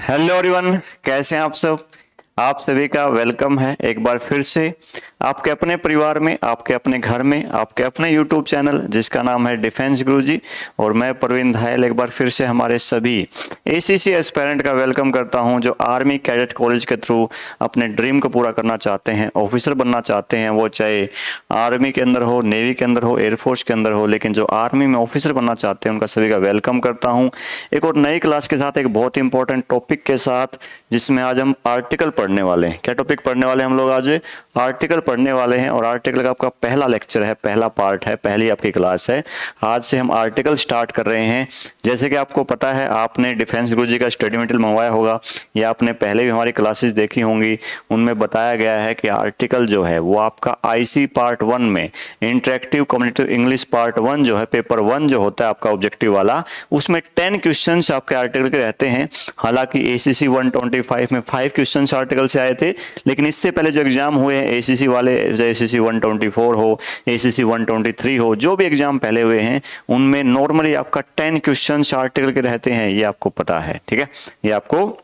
Hello everyone, कैसे हैं आप सब। आप सभी का वेलकम है एक बार फिर से आपके अपने परिवार में, आपके अपने घर में, आपके अपने यूट्यूब चैनल जिसका नाम है डिफेंस गुरुजी। और मैं प्रवीण धायल एक बार फिर से हमारे सभी एसीसी एस्पिरेंट का वेलकम करता हूं जो आर्मी कैडेट कॉलेज के थ्रू अपने ड्रीम को पूरा करना चाहते हैं, ऑफिसर बनना चाहते हैं। वो चाहे आर्मी के अंदर हो, नेवी के अंदर हो, एयरफोर्स के अंदर हो, लेकिन जो आर्मी में ऑफिसर बनना चाहते हैं उनका सभी का वेलकम करता हूँ एक और नई क्लास के साथ, एक बहुत इंपॉर्टेंट टॉपिक के साथ, जिसमें आज हम आर्टिकल पढ़ने वाले हैं। क्या टॉपिक पढ़ने वाले हैं हम लोग? आज आर्टिकल पढ़ने वाले हैं और आर्टिकल का आपका पहला लेक्चर है, पहला पार्ट है, पहली आपकी क्लास है। आज से हम आर्टिकल स्टार्ट कर रहे हैं। जैसे कि आपको पता है, आपने डिफेंस गुरुजी का स्टडी मटेरियल मंगवाया होगा या आपने पहले भी हमारी क्लासेस देखी होंगी। उनमें बताया गया है कि आर्टिकल जो है वो आपका आईसी पार्ट 1 में इंटरेक्टिव कम्युनिकेटिव इंग्लिश पार्ट 1 जो है, पेपर 1 जो होता है आपका ऑब्जेक्टिव वाला, उसमें 10 क्वेश्चन आपके आर्टिकल के रहते हैं। हालांकि एसीसी 125 में 5 क्वेश्चन आर्टिकल से आए थे, लेकिन इससे पहले जो एग्जाम हुए हैं एसीसी वाले, एसीसी 124 हो, एसीसी 123 हो, जो भी एग्जाम पहले हुए हैं उनमें नॉर्मली आपका 10 क्वेश्चन आर्टिकल के रहते हैं। ये आपको पता है, ठीक है, ये आपको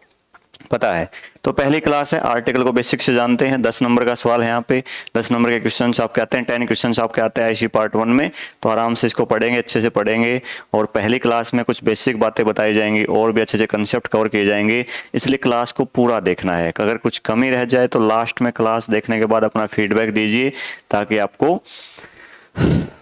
पता है। तो पहली क्लास है, आर्टिकल को बेसिक से जानते हैं। 10 नंबर का सवाल है यहाँ पे, 10 नंबर के क्वेश्चंस आपके आते हैं, 10 क्वेश्चंस आपके आते हैं आईसी पार्ट 1 में। तो आराम से इसको पढ़ेंगे, अच्छे से पढ़ेंगे और पहली क्लास में कुछ बेसिक बातें बताई जाएंगी और भी अच्छे से कंसेप्ट कवर किए जाएंगे। इसलिए क्लास को पूरा देखना है। अगर कुछ कमी रह जाए तो लास्ट में क्लास देखने के बाद अपना फीडबैक दीजिए, ताकि आपको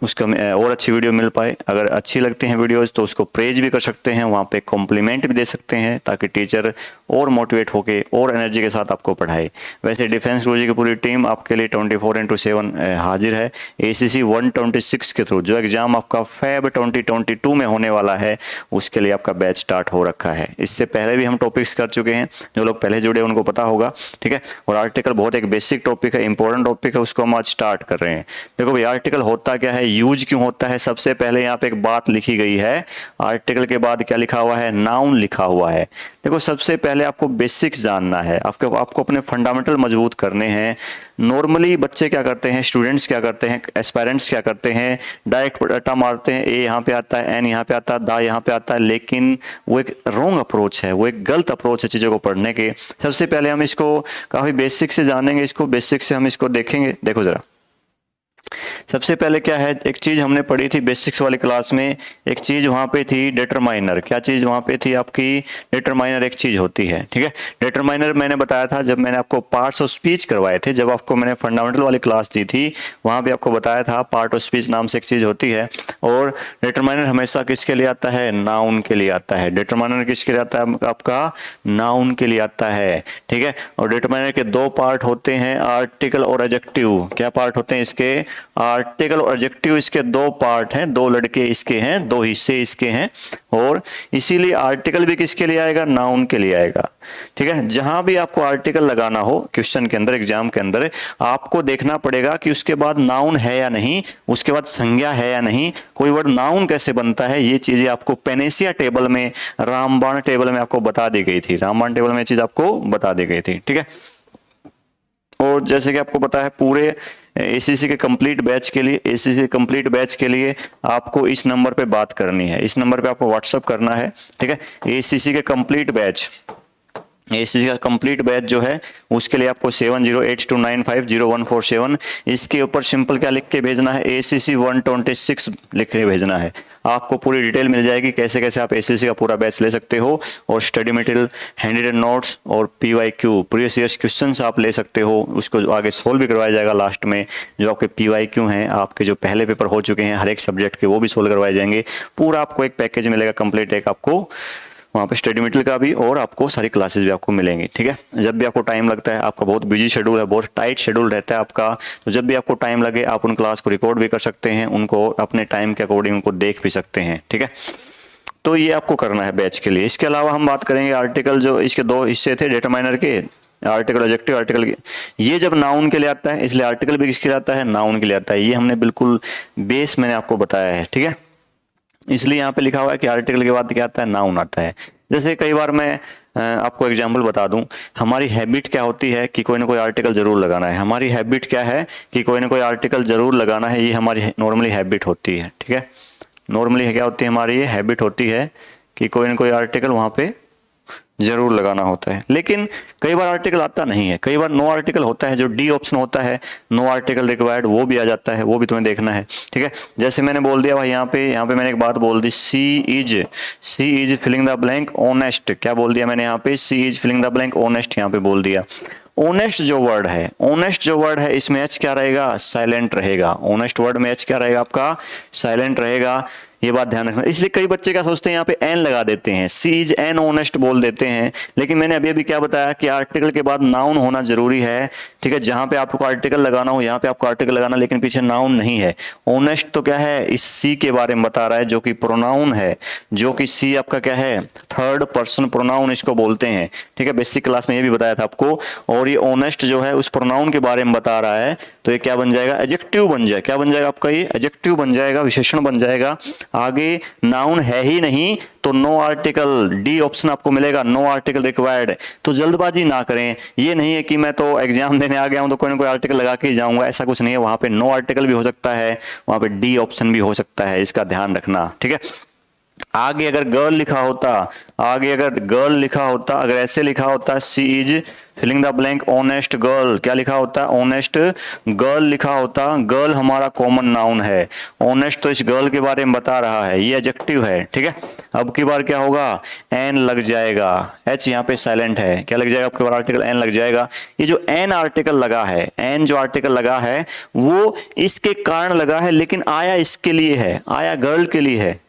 उसका और अच्छी वीडियो मिल पाए। अगर अच्छी लगती हैं वीडियोस तो उसको प्रेज भी कर सकते हैं, वहाँ पे कॉम्प्लीमेंट भी दे सकते हैं, ताकि टीचर और मोटिवेट होके और एनर्जी के साथ आपको पढ़ाए। वैसे डिफेंस गुरुजी की पूरी टीम आपके लिए 24/7 हाजिर है। एसीसी 126 के थ्रू जो एग्जाम आपका फेब 2022 में होने वाला है, उसके लिए आपका बैच स्टार्ट हो रखा है। इससे पहले भी हम टॉपिक्स कर चुके हैं, जो लोग पहले जुड़े उनको पता होगा, ठीक है। और आर्टिकल बहुत एक बेसिक टॉपिक है, इंपॉर्टेंट टॉपिक है, उसको हम आज स्टार्ट कर रहे हैं। देखो भाई, आर्टिकल होता क्या है, यूज क्यों होता है। सबसे पहले यहाँ पे एक बात लिखी गई है, आर्टिकल के बाद क्या लिखा हुआ है, नाउन लिखा हुआ है। देखो, सबसे पहले आपको बेसिक्स जानना है, आपको अपने फंडामेंटल मजबूत करने हैं। नॉर्मली बच्चे क्या करते हैं, स्टूडेंट्स क्या करते हैं, एस्पायरेंट्स क्या करते हैं, डायरेक्ट रट्टा मारते हैं, ए यहाँ पे आता है, एन यहाँ पे आता है, दा यहाँ पे आता है। लेकिन वो एक रॉन्ग अप्रोच है, वो एक गलत अप्रोच है चीज़ों को पढ़ने के। सबसे पहले हम इसको काफ़ी बेसिक से जानेंगे, इसको बेसिक से हम इसको देखेंगे। देखो जरा, सबसे पहले क्या है, एक चीज हमने पढ़ी थी बेसिक्स वाली क्लास में, एक चीज वहां पे थी डिटरमाइनर। क्या चीज वहां पे थी आपकी? डिटरमाइनर एक चीज होती है, ठीक है। डिटरमाइनर मैंने बताया था जब मैंने आपको पार्ट्स ऑफ स्पीच करवाए थे, जब आपको मैंने फंडामेंटल वाली क्लास दी थी, वहां भी आपको बताया था पार्ट ऑफ स्पीच नाम से एक चीज होती है। और डिटरमाइनर हमेशा किसके लिए आता है? नाउन के लिए आता है। डिटरमाइनर किसके लिए आता है? आपका नाउन के लिए आता है, ठीक है। और डिटरमाइनर के 2 पार्ट होते हैं, आर्टिकल और एडजेक्टिव। क्या पार्ट होते हैं इसके? आर्टिकल और एडजेक्टिव, इसके 2 पार्ट हैं, 2 लड़के इसके हैं, 2 हिस्से इसके हैं। और इसीलिए आर्टिकल भी किसके लिए आएगा? नाउन के लिए आएगा, ठीक है। जहां भी आपको आर्टिकल लगाना हो क्वेश्चन के अंदर, एग्जाम के अंदर, आपको देखना पड़ेगा कि उसके बाद नाउन है या नहीं, उसके बाद संज्ञा है या नहीं, कोई वर्ड नाउन कैसे बनता है। ये चीजें आपको पेनेसिया टेबल में, रामबाण टेबल में आपको बता दी गई थी। रामबाण टेबल में चीज आपको बता दी गई थी, ठीक है। और जैसे कि आपको पता है, पूरे एसीसी के कंप्लीट बैच के लिए, एसीसी के कंप्लीट बैच के लिए आपको इस नंबर पे बात करनी है, इस नंबर पे आपको व्हाट्सअप करना है, ठीक है। एसीसी के कंप्लीट बैच, एसीसी का कंप्लीट बैच जो है, उसके लिए आपको 7082950147 इसके ऊपर सिंपल क्या लिख के भेजना है? एसीसी 126 लिख के भेजना है। आपको पूरी डिटेल मिल जाएगी कैसे कैसे आप एसीसी का पूरा बैच ले सकते हो। और study material, hand written notes और पीवाईक्यू, प्रीवियस ईयर्स क्वेश्चंस आप ले सकते हो। उसको आगे सोल्व भी करवाया जाएगा लास्ट में। जो आपके पीवाईक्यू हैं, आपके जो पहले पेपर हो चुके हैं हर एक सब्जेक्ट के, वो भी सोल्व करवाए जाएंगे। पूरा आपको एक पैकेज मिलेगा कंप्लीट, एक आपको वहाँ पे स्टडी मटेरियल का भी और आपको सारी क्लासेस भी आपको मिलेंगी, ठीक है। जब भी आपको टाइम लगता है, आपका बहुत बिजी शेड्यूल है, बहुत टाइट शेड्यूल रहता है आपका, तो जब भी आपको टाइम लगे आप उन क्लास को रिकॉर्ड भी कर सकते हैं, उनको अपने टाइम के अकॉर्डिंग उनको देख भी सकते हैं, ठीक है। तो ये आपको करना है बैच के लिए। इसके अलावा हम बात करेंगे आर्टिकल, जो इसके 2 हिस्से थे डिटरमाइनर के, आर्टिकल एडजेक्टिव। आर्टिकल के ये जब नाउन के लिए आता है, इसलिए आर्टिकल भी किसके लिए आता है? नाउन के लिए आता है। ये हमने बिल्कुल बेस मैंने आपको बताया है, ठीक है। इसलिए यहाँ पे लिखा हुआ है कि आर्टिकल के बाद क्या आता है? नाउन आता है। जैसे कई बार मैं आपको एग्जाम्पल बता दूं, हमारी हैबिट क्या होती है कि कोई ना कोई आर्टिकल जरूर लगाना है। हमारी हैबिट क्या है कि कोई ना कोई आर्टिकल जरूर लगाना है, ये हमारी नॉर्मली हैबिट होती है, ठीक है। नॉर्मली क्या होती है हमारी? ये हैबिट होती है कि कोई ना कोई आर्टिकल वहाँ पे जरूर लगाना होता है। लेकिन कई बार आर्टिकल आता नहीं है, कई बार नो आर्टिकल होता है, जो डी ऑप्शन होता है नो आर्टिकल रिक्वायर्ड वो भी आ जाता है, वो भी तुम्हें देखना है। ठीक है, जैसे मैंने बोल दिया भाई यहाँ पे मैंने एक बात बोल दी, she is filling the blank honest. क्या बोल दिया मैंने यहाँ पे, she is filling the blank honest यहाँ पे बोल दिया। ऑनेस्ट जो वर्ड है इसमें एच क्या रहेगा, साइलेंट रहेगा। ऑनेस्ट वर्ड में एच क्या रहेगा आपका, साइलेंट रहेगा। ये बात ध्यान रखना। इसलिए कई बच्चे क्या सोचते हैं यहाँ पे एन लगा देते हैं, सी इज एन ऑनेस्ट बोल देते हैं, लेकिन मैंने अभी क्या बताया कि आर्टिकल के बाद नाउन होना जरूरी है। ठीक है, जहां पे आपको आर्टिकल लगाना हो यहाँ पे आपको आर्टिकल लगाना, लेकिन पीछे नाउन नहीं है। ऑनेस्ट तो क्या है, इस सी के बारे में बता रहा है जो कि प्रोनाउन है, जो कि सी आपका क्या है, थर्ड पर्सन प्रोनाउन इसको बोलते हैं। ठीक है, बेसिक क्लास में ये भी बताया था आपको। और ये ऑनेस्ट जो है उस प्रोनाउन के बारे में बता रहा है, तो ये क्या बन जाएगा, एडजेक्टिव बन जाएगा। क्या बन जाएगा आपका, ये एडजेक्टिव बन जाएगा, विशेषण बन जाएगा। आगे नाउन है ही नहीं तो नो आर्टिकल, डी ऑप्शन आपको मिलेगा, नो आर्टिकल रिक्वायर्ड। तो जल्दबाजी ना करें, ये नहीं है कि मैं तो एग्जाम देने आ गया हूं तो कोई ना कोई आर्टिकल लगा के ही जाऊंगा, ऐसा कुछ नहीं है। वहां पे नो आर्टिकल भी हो सकता है, वहां पे डी ऑप्शन भी हो सकता है, इसका ध्यान रखना। ठीक है, आगे अगर गर्ल लिखा होता, अगर ऐसे लिखा होता, she is filling the blank honest girl, क्या लिखा होता, ऑनेस्ट गर्ल लिखा होता। गर्ल हमारा कॉमन नाउन है, ऑनेस्ट तो इस गर्ल के बारे में बता रहा है, ये एडजेक्टिव है। ठीक है, अब की बार क्या होगा, एन लग जाएगा, एच यहाँ पे साइलेंट है, क्या लग जाएगा आपके बार, आर्टिकल एन लग जाएगा। ये जो एन आर्टिकल लगा है, एन जो आर्टिकल लगा है वो इसके कारण लगा है, लेकिन आया इसके लिए है, आया गर्ल के लिए है।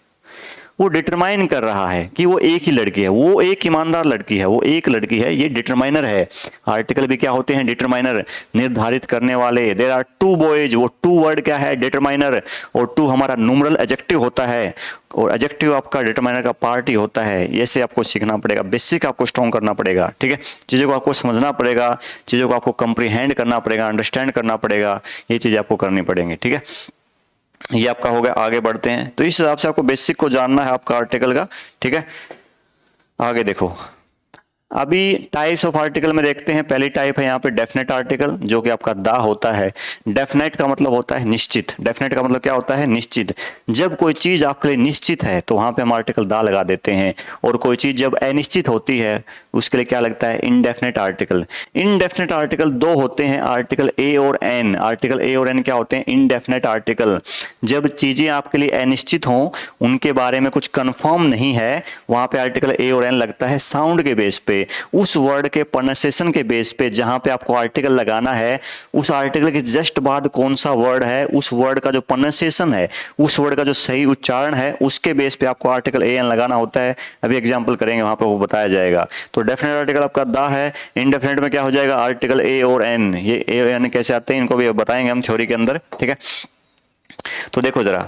वो डिटरमाइन कर रहा है कि वो एक ही लड़की है, वो एक ईमानदार लड़की है, वो एक लड़की है, ये डिटरमाइनर है। आर्टिकल भी क्या होते हैं, डिटरमाइनर, निर्धारित करने वाले। देयर आर टू बॉयज, वो टू वर्ड क्या है, डिटरमाइनर, और टू हमारा न्यूमरल एडजेक्टिव होता है, और एडजेक्टिव आपका डिटरमाइनर का पार्ट ही होता है। ऐसे आपको सीखना पड़ेगा, बेसिक आपको स्ट्रॉन्ग करना पड़ेगा। ठीक है, चीज़ों को आपको समझना पड़ेगा, चीज़ों को आपको कंप्रीहेंड करना पड़ेगा, अंडरस्टैंड करना पड़ेगा, ये चीज़ें आपको करनी पड़ेंगी। ठीक है, ये आपका हो गया। आगे बढ़ते हैं, तो इस हिसाब से आपको बेसिक को जानना है आपका आर्टिकल का। ठीक है, आगे देखो, अभी टाइप्स ऑफ आर्टिकल में देखते हैं। पहली टाइप है यहाँ पे डेफिनेट आर्टिकल, जो कि आपका दा होता है। डेफिनेट का मतलब होता है निश्चित, डेफिनेट का मतलब क्या होता है, निश्चित। जब कोई चीज आपके लिए निश्चित है तो वहां पे हम आर्टिकल दा लगा देते हैं, और कोई चीज जब अनिश्चित होती है उसके लिए क्या लगता है, इनडेफिनेट आर्टिकल। इनडेफिनेट आर्टिकल दो होते हैं, आर्टिकल ए और एन। आर्टिकल ए और एन क्या होते हैं, इनडेफिनेट आर्टिकल। जब चीजें आपके लिए अनिश्चित हों, उनके बारे में कुछ कंफर्म नहीं है, वहां पे आर्टिकल ए और एन लगता है साउंड के बेस पे, उस वर्ड के प्रोनाउंसिएशन के बेस पे। जहां पे आपको आर्टिकल लगाना है, उस आर्टिकल के जस्ट बाद कौन सा वर्ड है, उस वर्ड का जो प्रोनाउंसिएशन है, उस वर्ड का जो सही उच्चारण है, उसके बेस पे आपको आर्टिकल ए एन लगाना होता है। अभी एग्जांपल करेंगे, वहां पे वो बताया जाएगा। तो डेफिनेट आर्टिकल आपका दा है, इनडेफिनेट में क्या हो जाएगा, आर्टिकल ए और एन। ये ए और एन कैसे आते हैं, इनको भी बताएंगे हम थ्योरी के अंदर। ठीक है, तो देखो जरा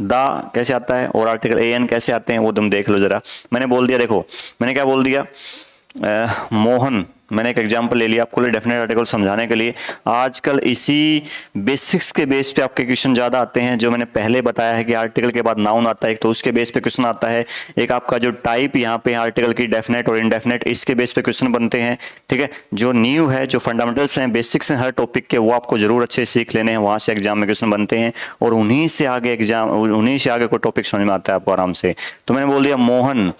दा कैसे आता है और आर्टिकल ए एन कैसे आते हैं, वो तुम देख लो जरा। मैंने बोल दिया, देखो मैंने क्या बोल दिया, मोहन, मैंने एक एग्जांपल ले लिया आपको डेफिनेट आर्टिकल समझाने के लिए। आजकल इसी बेसिक्स के बेस पे आपके क्वेश्चन ज्यादा आते हैं, जो मैंने पहले बताया है कि आर्टिकल के बाद नाउन आता है, तो उसके बेस पे क्वेश्चन आता है। एक आपका जो टाइप यहाँ पे आर्टिकल की डेफिनेट और इनडेफिनेट, इसके बेस पे क्वेश्चन बनते हैं। ठीक है, जो न्यू है, जो फंडामेंटल्स हैं, बेसिक्स हैं हर टॉपिक के, वो आपको जरूर अच्छे से सीख लेने हैं, वहां से एग्जाम में क्वेश्चन बनते हैं, और उन्हीं से आगे कोई टॉपिक समझ में आता है आपको आराम से। तो मैंने बोल दिया मोहन,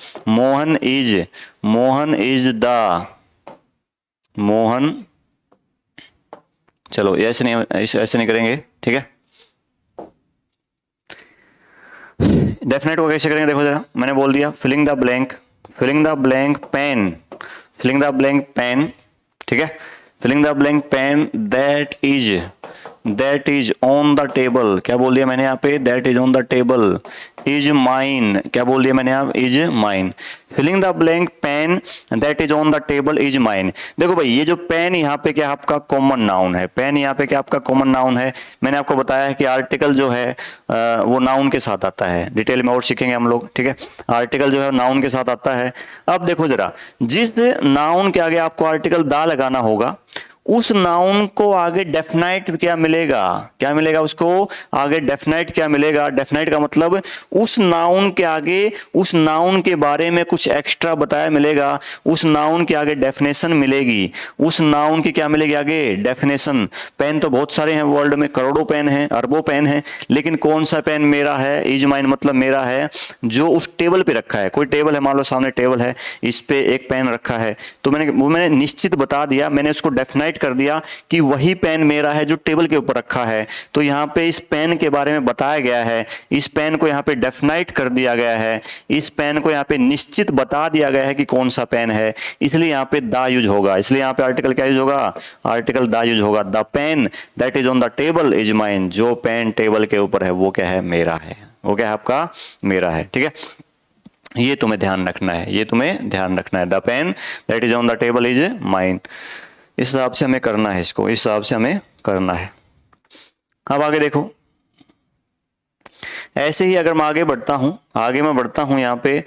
मोहन, चलो ऐसे नहीं करेंगे। ठीक है, डेफिनेट को कैसे करेंगे, देखो जरा। मैंने बोल दिया फिलिंग द ब्लैंक पेन, ठीक है, filling the blank pen that is on the table. क्या बोल दिया मैंने यहाँ पे, that is on the table, is mine. क्या बोल दिया मैंने यहाँ, is mine. Filling the blank pen that is on the table is mine. देखो भाई, ये जो पेन यहाँ पे क्या आपका कॉमन नाउन है, पेन यहाँ पे क्या आपका कॉमन नाउन है। मैंने आपको बताया है कि आर्टिकल जो है वो नाउन के साथ आता है, डिटेल में और सीखेंगे हम लोग। ठीक है, आर्टिकल जो है नाउन के साथ आता है। अब देखो जरा, जिस नाउन के आगे आपको आर्टिकल दा लगाना होगा, उस नाउन को आगे डेफिनाइट क्या मिलेगा, क्या मिलेगा उसको आगे डेफिनाइट क्या मिलेगा। डेफिनाइट का मतलब उस नाउन के आगे उस नाउन के बारे में कुछ एक्स्ट्रा बताया मिलेगा, उस नाउन के आगे डेफिनेशन मिलेगी, उस नाउन की क्या मिलेगी आगे डेफिनेशन। पेन तो बहुत सारे हैं वर्ल्ड में, करोड़ों पेन हैं, अरबों पेन हैं, लेकिन कौन सा पेन मेरा है, इज माइन मतलब मेरा है, जो उस टेबल पे रखा है। कोई टेबल है, मान लो सामने टेबल है, इस पे एक पेन रखा है, तो मैंने निश्चित बता दिया, मैंने उसको डेफिनाइट कर दिया कि वही पेन मेरा है जो टेबल के ऊपर रखा है। तो यहाँ पे इस पेन के बारे में बताया गया है, इस पेन को यहाँ पे डेफिनाइट कर दिया गया है, इस पेन को यहाँ पे निश्चित बता दिया गया है कि कौन सा पेन है, इसलिए यहाँ पे दा यूज होगा। इसलिए यहाँ पे आर्टिकल क्या यूज होगा, आर्टिकल दा यूज होगा। The pen that is on the table is mine, जो पेन टेबल के ऊपर है वो क्या है, मेरा है, वो क्या है आपका, मेरा है। ठीक है, ये तुम्हें ध्यान रखना है, ये तुम्हें ध्यान रखना है। The pen that is on the table is mine. इस हिसाब से हमें करना है इसको, इस हिसाब से हमें करना है। अब आगे देखो, ऐसे ही अगर मैं आगे बढ़ता हूं, आगे मैं बढ़ता हूं यहाँ पे,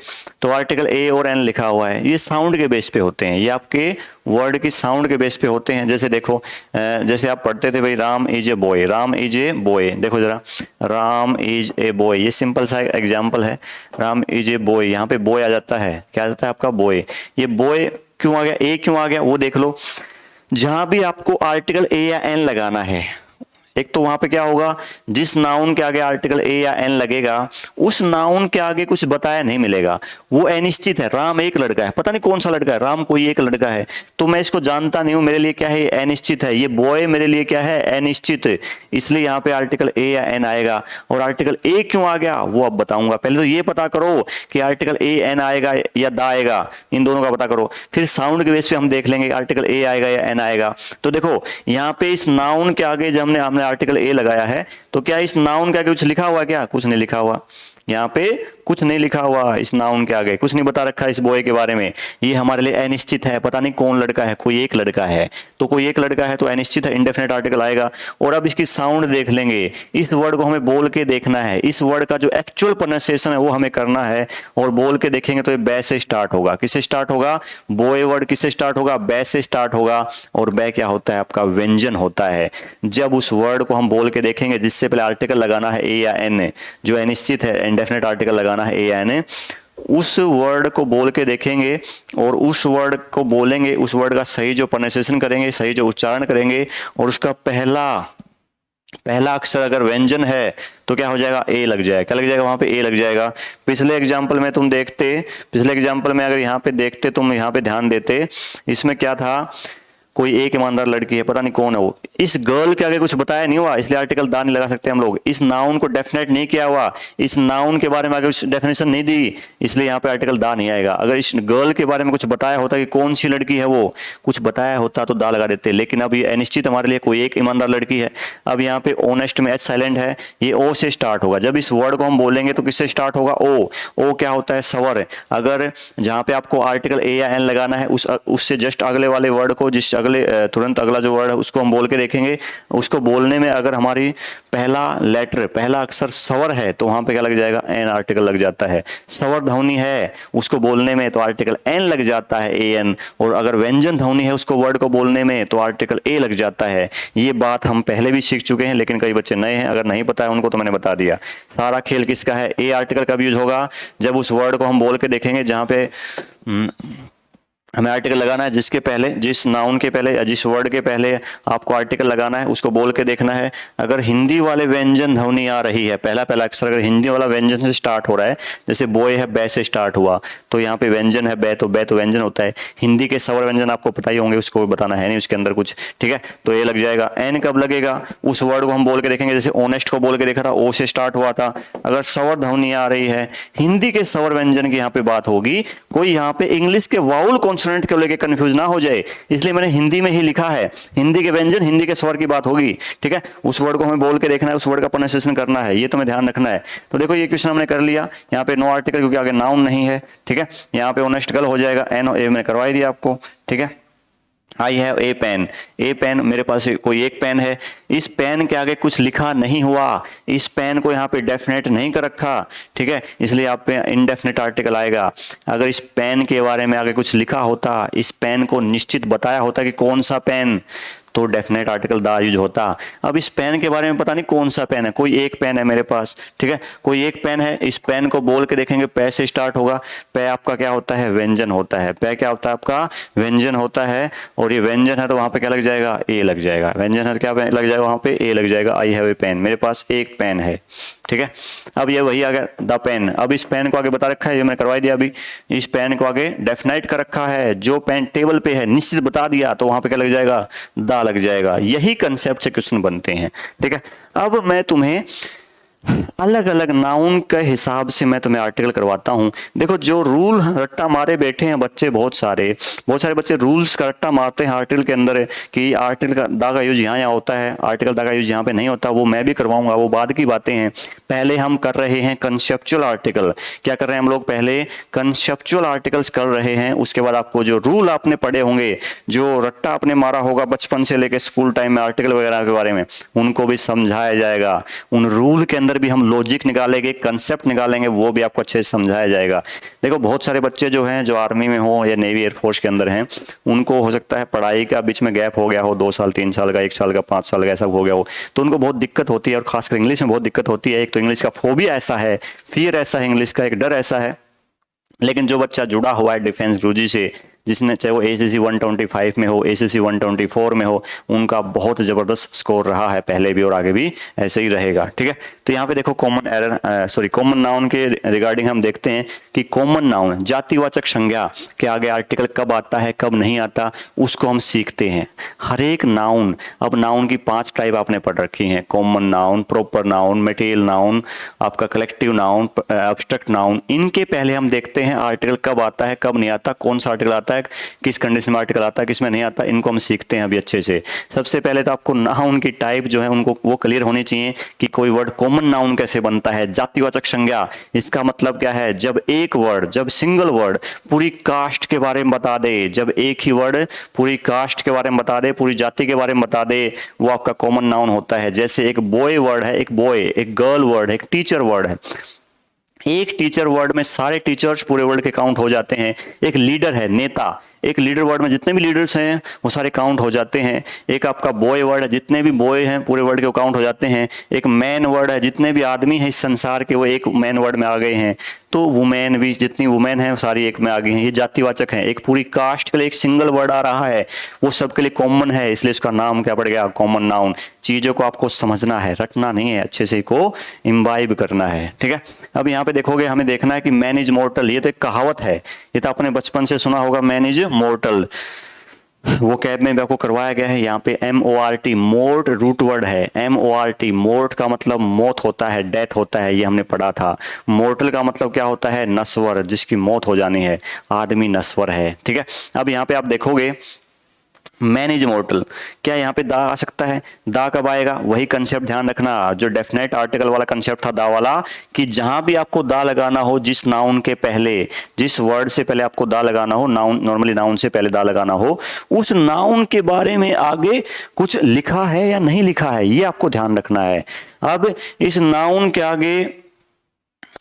तो आर्टिकल ए और एन लिखा हुआ है, ये साउंड के बेस पे होते हैं, ये आपके वर्ड की साउंड के बेस पे होते हैं। जैसे देखो, जैसे आप पढ़ते थे भाई Ram is a boy, Ram is a boy, देखो जरा, राम इज ए बॉय, ये सिंपल सा एग्जाम्पल है, राम इज ए बॉय, यहाँ पे बॉय आ जाता है, क्या आ जाता है आपका बॉय। ये बॉय क्यों आ गया, ए क्यों आ गया, वो देख लो। जहां भी आपको आर्टिकल ए या एन लगाना है, एक तो वहां पे क्या होगा, जिस नाउन के आगे आर्टिकल ए या एन लगेगा, उस नाउन के आगे कुछ बताया नहीं मिलेगा, वो अनिश्चित है। राम एक लड़का है, पता नहीं कौन सा लड़का है, राम कोई एक लड़का है, तो मैं इसको जानता नहीं हूं, मेरे लिए क्या है, अनिश्चित है। ये बॉय मेरे लिए क्या है, अनिश्चित, इसलिए यहाँ पे आर्टिकल ए या एन आएगा। और आर्टिकल ए क्यों आ गया वो अब बताऊंगा, पहले तो ये पता करो कि आर्टिकल ए एन आएगा या दा आएगा, इन दोनों का पता करो, फिर साउंड के बेस पे हम देख लेंगे आर्टिकल ए आएगा या एन आएगा। तो देखो यहाँ पे इस नाउन के आगे जब हमने आर्टिकल ए लगाया है, तो क्या इस नाउन के आगे कुछ लिखा हुआ, क्या कुछ नहीं लिखा हुआ, यहाँ पे कुछ नहीं लिखा हुआ, इस नाउन के आगे कुछ नहीं बता रखा है इस बॉय के बारे में। ये हमारे लिए अनिश्चित है, पता नहीं कौन लड़का है, कोई एक लड़का है, तो कोई एक लड़का है तो अनिश्चित है, इंडेफिनेट आर्टिकल आएगा। और अब इसकी साउंड देख लेंगे, इस वर्ड को हमें बोल के देखना है, इस वर्ड का जो एक्चुअल प्रोनाउंसिएशन है वो हमें करना है, और बोल के देखेंगे तो ये बै से स्टार्ट होगा। किससे स्टार्ट होगा, बॉय वर्ड किससे स्टार्ट होगा, बै से स्टार्ट होगा। और बै क्या होता है आपका, व्यंजन होता है। जब उस वर्ड को हम बोल के देखेंगे, जिससे पहले आर्टिकल लगाना है ए या एन, जो अनिश्चित है, इंडेफिनेट आर्टिकल लगाना है ए या एन, उस वर्ड को बोल के देखेंगे और उस वर्ड को बोलेंगे, उस वर्ड का सही जो प्रोनाउंसिएशन करेंगे, सही जो उच्चारण करेंगे, और उसका पहला अक्षर अगर व्यंजन है तो क्या हो जाएगा, ए लग जाएगा, क्या लग जाएगा, वहां पे ए लग जाएगा। पिछले एग्जाम्पल में तुम देखते, पिछले एग्जाम्पल में अगर यहाँ पे देखते, तुम यहाँ पे ध्यान देते, इसमें क्या था, कोई एक ईमानदार लड़की है, पता नहीं कौन है वो, इस गर्ल के आगे कुछ बताया नहीं हुआ, इसलिए आर्टिकल दा नहीं लगा सकते हम लोग। इस नाउन को डेफिनेट नहीं किया हुआ, इस नाउन के बारे में आगे कुछ डेफिनेशन नहीं दी, इसलिए यहाँ पे आर्टिकल दा नहीं आएगा। अगर इस गर्ल के बारे में कुछ बताया होता कि कौन सी लड़की है, वो कुछ बताया होता तो दा लगा देते, लेकिन अब ये अनिश्चित हमारे लिए कोई एक ईमानदार लड़की है। अब यहाँ पे ऑनेस्ट में एच साइलेंट है, ये ओ से स्टार्ट होगा। जब इस वर्ड को हम बोलेंगे तो किससे स्टार्ट होगा, ओ क्या होता है, स्वर। अगर जहाँ पे आपको आर्टिकल ए या एन लगाना है, उससे जस्ट अगले वाले वर्ड को, जिस अगले तुरंत अगला जो वर्ड है उसको हम बोल के देखेंगे, उसको बोलने में अगर हमारी पहला लेटर, पहला अक्षर स्वर है, तो वहां पे क्या लग जाएगा, एन आर्टिकल लग जाता है। स्वर ध्वनि है उसको बोलने में तो आर्टिकल एन लग जाता है, ए एन। और अगर व्यंजन ध्वनि है उसको वर्ड को बोलने में तो आर्टिकल ए लग जाता है। ये बात हम पहले भी सीख चुके हैं, लेकिन कई बच्चे नए हैं, अगर नहीं पता है उनको तो मैंने बता दिया। सारा खेल किसका है, ए आर्टिकल कब यूज होगा, जब उस वर्ड को हम बोल के देखेंगे जहां पे हमें आर्टिकल लगाना है, जिसके पहले, जिस नाउन के पहले या जिस वर्ड के पहले आपको आर्टिकल लगाना है, उसको बोल के देखना है। अगर हिंदी वाले व्यंजन ध्वनि आ रही है, पहला अक्षर अगर हिंदी वाला व्यंजन से स्टार्ट हो रहा है, जैसे बॉय है बै से स्टार्ट हुआ, तो यहाँ पे व्यंजन है बै, तो बै तो व्यंजन होता है। हिंदी के स्वर व्यंजन आपको पता ही होंगे, उसको बताना है नहीं उसके अंदर कुछ, ठीक है, तो ये लग जाएगा। एन कब लगेगा, उस वर्ड को हम बोल के देखेंगे, जैसे ऑनेस्ट को बोल के देखा था, ओ से स्टार्ट हुआ था। अगर स्वर ध्वनि आ रही है, हिंदी के स्वर व्यंजन की यहाँ पे बात होगी, कोई यहाँ पे इंग्लिश के वाउल कॉन्सोनेंट को लेके कंफ्यूज ना हो जाए, इसलिए मैंने हिंदी में ही लिखा है। हिंदी के व्यंजन, हिंदी के स्वर की बात होगी, ठीक है। उस वर्ड को हमें बोल के देखना है, उस वर्ड का प्रोनाउंसिएशन करना है, ये तुम्हें ध्यान रखना है। तो देखो ये क्वेश्चन हमने कर लिया, यहाँ पे नो आर्टिकल क्योंकि आगे नाउन नहीं है, ठीक है। यहाँ पे ऑनेस्ट कल हो जाएगा, एन ओ ए मैंने करवाई दिया आपको, ठीक है। I have a pen, a pen, मेरे पास कोई एक पेन है, इस पेन के आगे कुछ लिखा नहीं हुआ, इस पेन को यहाँ पे डेफिनेट नहीं कर रखा, ठीक है, इसलिए आप पे इनडेफिनेट आर्टिकल आएगा। अगर इस पेन के बारे में आगे कुछ लिखा होता, इस पेन को निश्चित बताया होता कि कौन सा पेन, तो डेफिनेट आर्टिकल दा यूज होता। अब इस पेन के बारे में पता नहीं कौन सा पेन है, कोई एक पेन है मेरे पास, ठीक है, कोई एक पेन है, इस पेन को बोल के देखेंगे पै से स्टार्ट होगा, पै आपका क्या होता है, व्यंजन होता है, पै क्या होता है आपका, व्यंजन होता है, और ये व्यंजन है तो वहां पे क्या लग जाएगा, ए लग जाएगा, व्यंजन है तो क्या लग जाएगा वहां पे, ए लग जाएगा। आई हैव ए पेन, मेरे पास एक पेन है, ठीक है। अब ये वही आ गया द पेन। अब इस पेन को आगे बता रखा है, ये मैंने करवा दिया अभी, इस पेन को आगे डेफिनाइट कर रखा है, जो पेन टेबल पे है निश्चित बता दिया तो वहां पे क्या लग जाएगा, दा लग जाएगा। यही कंसेप्ट से क्वेश्चन बनते हैं, ठीक है। अब मैं तुम्हें अलग अलग नाउन के हिसाब से मैं तुम्हें आर्टिकल करवाता हूं। देखो जो रूल रट्टा मारे बैठे हैं बच्चे, बहुत सारे बच्चे रूल्स का रट्टा मारते हैं आर्टिकल के अंदर कि आर्टिकल का दा का यूज यहाँ होता है, आर्टिकल दा का यूज यहाँ पे नहीं होता, वो मैं भी करवाऊंगा, वो बाद की बातें हैं। पहले हम कर रहे हैं कंसेप्चुअल आर्टिकल। क्या कर रहे हैं हम लोग, पहले कंसेप्चुअल आर्टिकल्स कर रहे हैं, उसके बाद आपको जो रूल आपने पढ़े होंगे, जो रट्टा आपने मारा होगा बचपन से लेकर स्कूल टाइम में आर्टिकल वगैरह के बारे में, उनको भी समझाया जाएगा। उन रूल के अंदर भी हम लॉजिक निकालेंगे, कंसेप्ट निकालेंगे, वो भी आपको अच्छे से समझाया जाएगा। देखो बहुत सारे बच्चे जो हैं, जो आर्मी में हो या नेवी एयरफोर्स के अंदर हैं, उनको हो सकता है पढ़ाई का बीच में गैप हो गया हो, 2 साल 3 साल का, 1 साल का, 5 साल का ऐसा हो गया हो, तो उनको बहुत दिक्कत होती है, और खासकर इंग्लिश में बहुत दिक्कत होती है। एक तो इंग्लिश का फोबिया ऐसा है, फियर ऐसा है, इंग्लिश का एक डर ऐसा है। लेकिन जो बच्चा जुड़ा हुआ है डिफेंस गुरुजी से, जिसने चाहे वो ACC 125 में हो, ACC 124 में हो, उनका बहुत जबरदस्त स्कोर रहा है पहले भी और आगे भी ऐसे ही रहेगा, ठीक है। तो यहाँ पे देखो कॉमन नाउन के रिगार्डिंग हम देखते हैं कि कॉमन नाउन जातिवाचक संज्ञा के आगे आर्टिकल कब आता है कब नहीं आता, उसको हम सीखते हैं। हर एक नाउन, अब नाउन की 5 टाइप आपने पढ़ रखी हैं, common noun, proper noun, material noun, आपका कलेक्टिव नाउन, एब्स्ट्रैक्ट नाउन। इनके पहले हम देखते हैं आर्टिकल कब आता है कब नहीं आता, कौन सा आर्टिकल आता है, किस कंडीशन में आर्टिकल आता है, किसमें नहीं आता, इनको हम सीखते हैं अभी अच्छे से। सबसे पहले तो आपको नाउन की टाइप जो है उनको वो क्लियर होनी चाहिए कि कोई वर्ड कॉमन नाउन कैसे बनता है। जातिवाचक संज्ञा, इसका मतलब क्या है, जब एक वर्ड, जब सिंगल वर्ड पूरी कास्ट के बारे में बता दे, जब एक ही वर्ड पूरी कास्ट के बारे में बता दे, पूरी जाति के बारे में बता दे, वो आपका कॉमन नाउन होता है। जैसे एक बॉय वर्ड है, एक बॉय, एक गर्ल वर्ड है, एक टीचर वर्ड है। एक टीचर वर्ड में सारे टीचर्स पूरे वर्ल्ड के काउंट हो जाते हैं। एक लीडर है, नेता, एक लीडर वर्ड में जितने भी लीडर्स हैं वो सारे काउंट हो जाते हैं। एक आपका बॉय वर्ड है, जितने भी बॉय हैं पूरे वर्ल्ड के काउंट हो जाते हैं। एक मैन वर्ड है, जितने भी आदमी हैं इस संसार के वो एक मैन वर्ड में आ गए हैं। तो वुमेन भी, जितनी वुमेन है सारी एक में आ गई हैं। ये जातिवाचक हैं। एक पूरी कास्ट के लिए एक सिंगल वर्ड आ रहा है, वो सबके लिए कॉमन है, इसलिए इसका नाम क्या पड़ गया, कॉमन नाउन। चीजों को आपको समझना है, रटना नहीं है, अच्छे से इसको इम्बाइब करना है, ठीक है। अब यहाँ पे देखोगे, हमें देखना है कि मैन इज मॉर्टल, ये तो एक कहावत है, ये तो आपने बचपन से सुना होगा, मैन इज मॉर्टल। वो कैब में भी आपको करवाया गया है। यहाँ पे MORT, मोर्ट रूट वर्ड है। MORT, मोर्ट का मतलब मौत होता है, डेथ होता है, ये हमने पढ़ा था। मोर्टल का मतलब क्या होता है, नश्वर, जिसकी मौत हो जानी है, आदमी नश्वर है, ठीक है। अब यहाँ पे आप देखोगे मैन इज मॉर्टल, क्या यहाँ पे दा आ सकता है, दा कब आएगा, वही कंसेप्ट ध्यान रखना जो डेफिनेट आर्टिकल वाला कंसेप्ट था दा वाला, कि जहां भी आपको दा लगाना हो, जिस नाउन के पहले, जिस वर्ड से पहले आपको दा लगाना हो, नाउन, नॉर्मली नाउन से पहले दा लगाना हो, उस नाउन के बारे में आगे कुछ लिखा है या नहीं लिखा है, ये आपको ध्यान रखना है। अब इस नाउन के आगे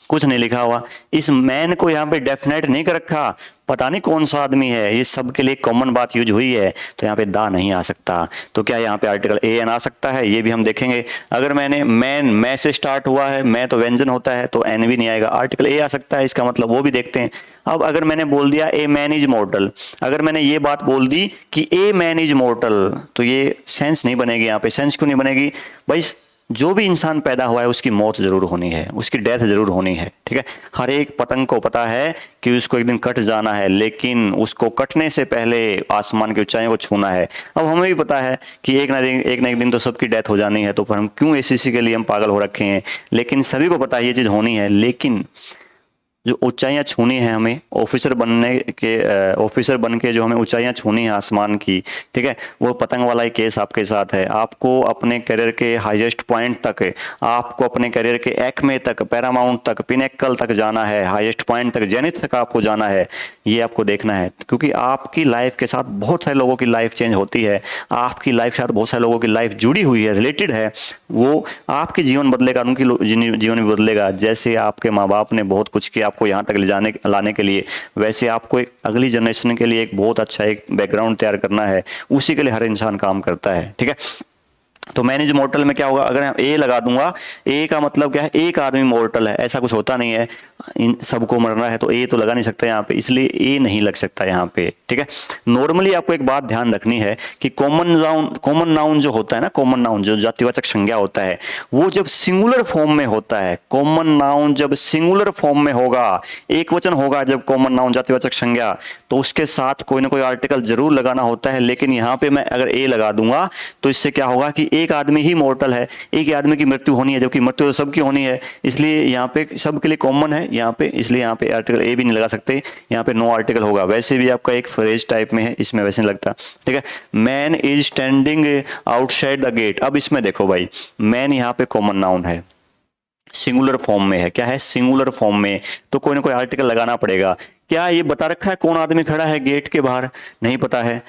कुछ नहीं लिखा हुआ, इस मैन को यहाँ पे डेफिनेट नहीं कर रखा, पता नहीं कौन सा आदमी है, ये सबके लिए कॉमन बात यूज हुई है, तो यहाँ पे दा नहीं आ सकता। तो क्या यहाँ पे आर्टिकल एन आ सकता है, ये भी हम देखेंगे। अगर मैंने मैन, मैं से स्टार्ट हुआ है, मैं तो व्यंजन होता है, तो एन भी नहीं आएगा, आर्टिकल ए आ सकता है, इसका मतलब वो भी देखते हैं। अब अगर मैंने बोल दिया ए मैन इज मॉर्टल, अगर मैंने ये बात बोल दी कि ए मैन इज मॉर्टल, तो ये सेंस नहीं बनेगी। यहाँ पे सेंस क्यों नहीं बनेगी भाई, जो भी इंसान पैदा हुआ है उसकी मौत जरूर होनी है, उसकी डेथ जरूर होनी है, ठीक है। हर एक पतंग को पता है कि उसको एक दिन कट जाना है, लेकिन उसको कटने से पहले आसमान की ऊंचाइयों को छूना है। अब हमें भी पता है कि एक ना एक दिन तो सबकी डेथ हो जानी है, तो फिर हम क्यों ACC के लिए हम पागल हो रखे हैं। लेकिन सभी को पता है ये चीज होनी है, लेकिन जो ऊंचाइयां छूनी है हमें, ऑफिसर बन के जो हमें ऊंचाइयां छूनी है आसमान की, ठीक है, वो पतंग वाला ही केस आपके साथ है। आपको अपने करियर के हाईएस्ट पॉइंट तक, आपको अपने करियर के एक्मे तक, पैरामाउंट तक, पिनेकल तक जाना है, हाईएस्ट पॉइंट तक, जेनिथ तक आपको जाना है। ये आपको देखना है, क्योंकि आपकी लाइफ के साथ बहुत सारे लोगों की लाइफ चेंज होती है, आपकी लाइफ के साथ बहुत सारे लोगों की लाइफ जुड़ी हुई है, रिलेटेड है। वो आपके जीवन बदलेगा, उनकी जीवन भी बदलेगा। जैसे आपके माँ बाप ने बहुत कुछ किया आपको यहाँ तक ले लाने के लिए, वैसे आपको एक अगली जनरेशन के लिए एक बहुत अच्छा एक बैकग्राउंड तैयार करना है, उसी के लिए हर इंसान काम करता है। ठीक है, तो मैनेज मॉर्टल में क्या होगा, अगर मैं ए लगा दूंगा, ए का मतलब क्या है, एक आदमी मॉर्टल है, ऐसा कुछ होता नहीं है, इन सबको मरना है तो ए तो लगा नहीं सकता यहाँ पे, इसलिए ए नहीं लग सकता यहाँ पे। ठीक है, नॉर्मली आपको एक बात ध्यान रखनी है कि कॉमन नाउन जो होता है ना, कॉमन नाउन जो जातिवाचक संज्ञा होता है, वो जब सिंगुलर फॉर्म में होता है, कॉमन नाउन जब सिंगुलर फॉर्म में होगा, एक वचन होगा जब कॉमन नाउन जातिवाचक संज्ञा, तो उसके साथ कोई ना कोई आर्टिकल जरूर लगाना होता है। लेकिन यहाँ पे मैं अगर ए लगा दूंगा तो इससे क्या होगा कि एक आदमी ही मॉर्टल है, एक ही आदमी की मृत्यु होनी है, जबकि मृत्यु तो सबकी होनी है, इसलिए यहाँ पे सबके लिए कॉमन है यहाँ पे, इसलिए यहाँ पे आर्टिकल ए भी नहीं लगा सकते, यहाँ पे नो आर्टिकल होगा। वैसे भी आपका एक फ्रेज टाइप में है, इसमें वैसे नहीं लगता। ठीक है, man is standing outside the gate, अब इसमें देखो भाई, मैन यहाँ पे कॉमन नाउन है, सिंगुलर फॉर्म में है, क्या है, सिंगुलर फॉर्म में, तो कोई ना कोई आर्टिकल लगाना पड़ेगा। क्या ये बता रखा है कौन आदमी खड़ा है गेट के बाहर, नहीं पता है,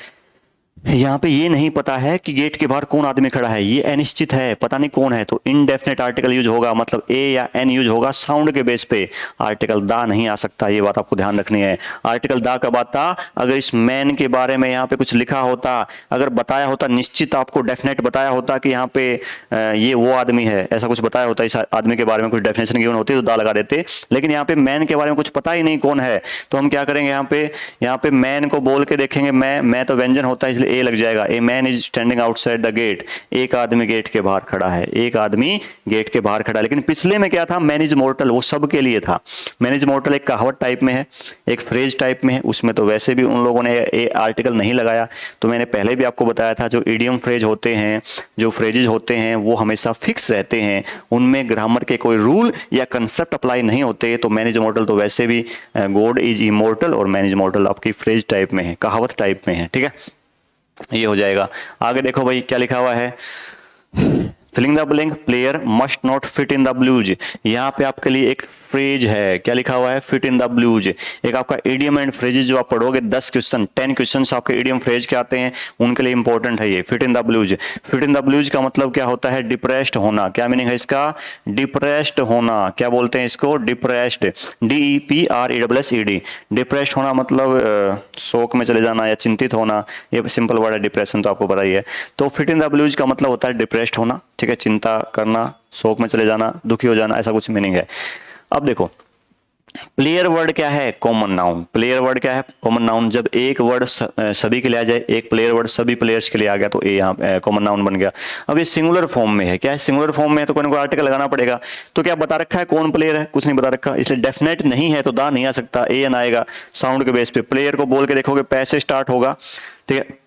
यहाँ पे ये नहीं पता है कि गेट के बाहर कौन आदमी खड़ा है, ये अनिश्चित है, पता नहीं कौन है, तो इनडेफिनेट आर्टिकल यूज होगा, मतलब ए या एन यूज होगा साउंड के बेस पे, आर्टिकल दा नहीं आ सकता, ये बात आपको ध्यान रखनी है। आर्टिकल दा कब आता, अगर इस मैन के बारे में यहाँ पे कुछ लिखा होता, अगर बताया होता, निश्चित आपको डेफिनेट बताया होता कि यहाँ पे ये वो आदमी है, ऐसा कुछ बताया होता, इस आदमी के बारे में कुछ डेफिनेशन गिवन होती तो दा लगा देते, लेकिन यहाँ पे मैन के बारे में कुछ पता ही नहीं कौन है, तो हम क्या करेंगे, यहाँ पे मैन को बोल के देखेंगे, मैं तो व्यंजन होता है, इसलिए ए लग जाएगा, a man is standing outside the gate, एक आदमी गेट के बाहर खड़ा है, एक आदमी गेट के बाहर खड़ा है। लेकिन पिछले में क्या था, मैन इज मॉर्टल, वो सब के लिए था। मैन इज मॉर्टल एक कहावत टाइप में है, एक फ्रेज टाइप में है, उसमें तो वैसे भी उन लोगों ने ए आर्टिकल नहीं लगाया। तो मैंने पहले भी आपको बताया था, जो इडियम फ्रेज होते हैं, जो फ्रेजेज होते हैं, वो हमेशा फिक्स रहते हैं, उनमें ग्रामर के कोई रूल या कंसेप्ट अप्लाई नहीं होते। तो मैन इज मॉर्टल तो वैसे भी गॉड इज इमॉर्टल, और मैन इज मॉर्टल आपकी फ्रेज टाइप में है, कहावत टाइप में है। ठीक है, ये हो जाएगा। आगे देखो भाई क्या लिखा हुआ है, filling the blank, player must not fit in the blues, यहाँ पे आपके लिए एक फ्रेज है, क्या लिखा हुआ है, फिट इन द ब्लूज, एक आपका इडियम एंड फ्रेजेज जो आप पढ़ोगे 10 क्वेश्चन 10 क्वेश्चन आपके इडियम फ्रेज के आते हैं, उनके लिए इंपॉर्टेंट है ये fit in the blues. Fit in the blues का मतलब क्या होता है, डिप्रेस्ड होना, क्या मीनिंग है इसका, डिप्रेस्ड होना, क्या बोलते हैं इसको, डिप्रेस्ड, DEPRESSED, डिप्रेस्ड होना मतलब शोक में चले जाना या चिंतित होना, ये सिंपल वर्ड है, डिप्रेशन तो आपको पता ही है। तो फिट इन द ब्लूज का मतलब होता है डिप्रेस्ड होना, ठीक है, चिंता करना, शोक में चले जाना, दुखी हो जाना, ऐसा कुछ मीनिंग है। अब देखो प्लेयर वर्ड क्या है, कॉमन नाउन, प्लेयर वर्ड क्या है, कॉमन नाउन, जब एक वर्ड सभी के लिए आ जाए, एक प्लेयर वर्ड सभी प्लेयर्स के लिए आ गया तो ये यहाँ कॉमन नाउन बन गया। अब ये सिंगुलर फॉर्म में है, क्या है, सिंगुलर फॉर्म में है, तो कोई ना कोई आर्टिकल लगाना पड़ेगा। तो क्या बता रखा है कौन प्लेयर है, कुछ नहीं बता रखा, इसलिए डेफिनेट नहीं है तो दा नहीं आ सकता, ए एन आएगा साउंड के बेस पे। प्लेयर को बोल के देखोगे पैसे स्टार्ट होगा, ठीक है,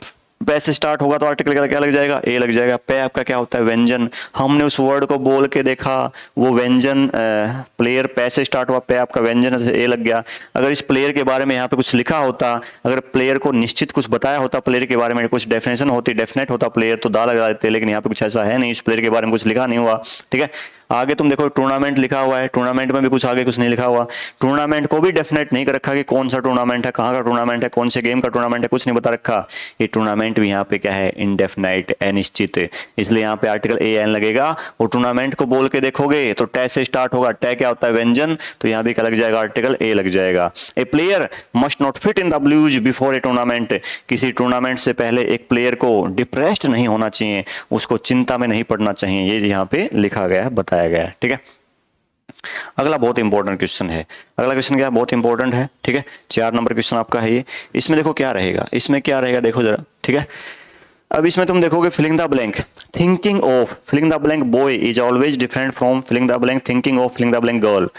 पैसे स्टार्ट होगा तो आर्टिकल क्या लग जाएगा, ए लग जाएगा। पे आपका क्या होता है, व्यंजन, हमने उस वर्ड को बोल के देखा, वो व्यंजन, प्लेयर पैसे स्टार्ट हुआ, पे आपका व्यंजन, ए लग गया। अगर इस प्लेयर के बारे में यहाँ पे कुछ लिखा होता, अगर प्लेयर को निश्चित कुछ बताया होता, प्लेयर के बारे में कुछ डेफिनेशन होती, डेफिनेट होता प्लेयर, तो दा लगा देते, लेकिन यहाँ पे कुछ ऐसा है नहीं, इस प्लेयर के बारे में कुछ लिखा नहीं हुआ। ठीक है, आगे तुम देखो टूर्नामेंट लिखा हुआ है, टूर्नामेंट में भी कुछ आगे कुछ नहीं लिखा हुआ, टूर्नामेंट को भी डेफिनेट नहीं कर रखा कि कौन सा टूर्नामेंट है, कहाँ का टूर्नामेंट है, कौन से गेम का टूर्नामेंट है, कुछ नहीं बता रखा। ये टूर्नामेंट भी यहाँ पे क्या है, इनडेफिनाइट, अनिश्चित, इसलिए यहाँ पे आर्टिकल ए एन लगेगा। और टूर्नामेंट को बोल के देखोगे तो टे से स्टार्ट होगा, टे क्या होता है, व्यंजन, तो यहाँ भी क्या लग जाएगा, आर्टिकल ए लग जाएगा। A player must not fit in the blues before a tournament, किसी टूर्नामेंट से पहले एक प्लेयर को डिप्रेस्ड नहीं होना चाहिए, उसको चिंता में नहीं पड़ना चाहिए, ये यहाँ पे लिखा गया है, बताया गया है। ठीक है, अगला बहुत इंपॉर्टेंट क्वेश्चन है, अगला क्वेश्चन क्या है, बहुत इंपॉर्टेंट है। ठीक है, 4 नंबर क्वेश्चन आपका है ये। इसमें देखो क्या रहेगा, इसमें क्या रहेगा, देखो जरा। ठीक है, अब इसमें तुम देखोगे filling the blank, thinking of filling the blank boy is always different from filling the blank thinking of filling the blank girl.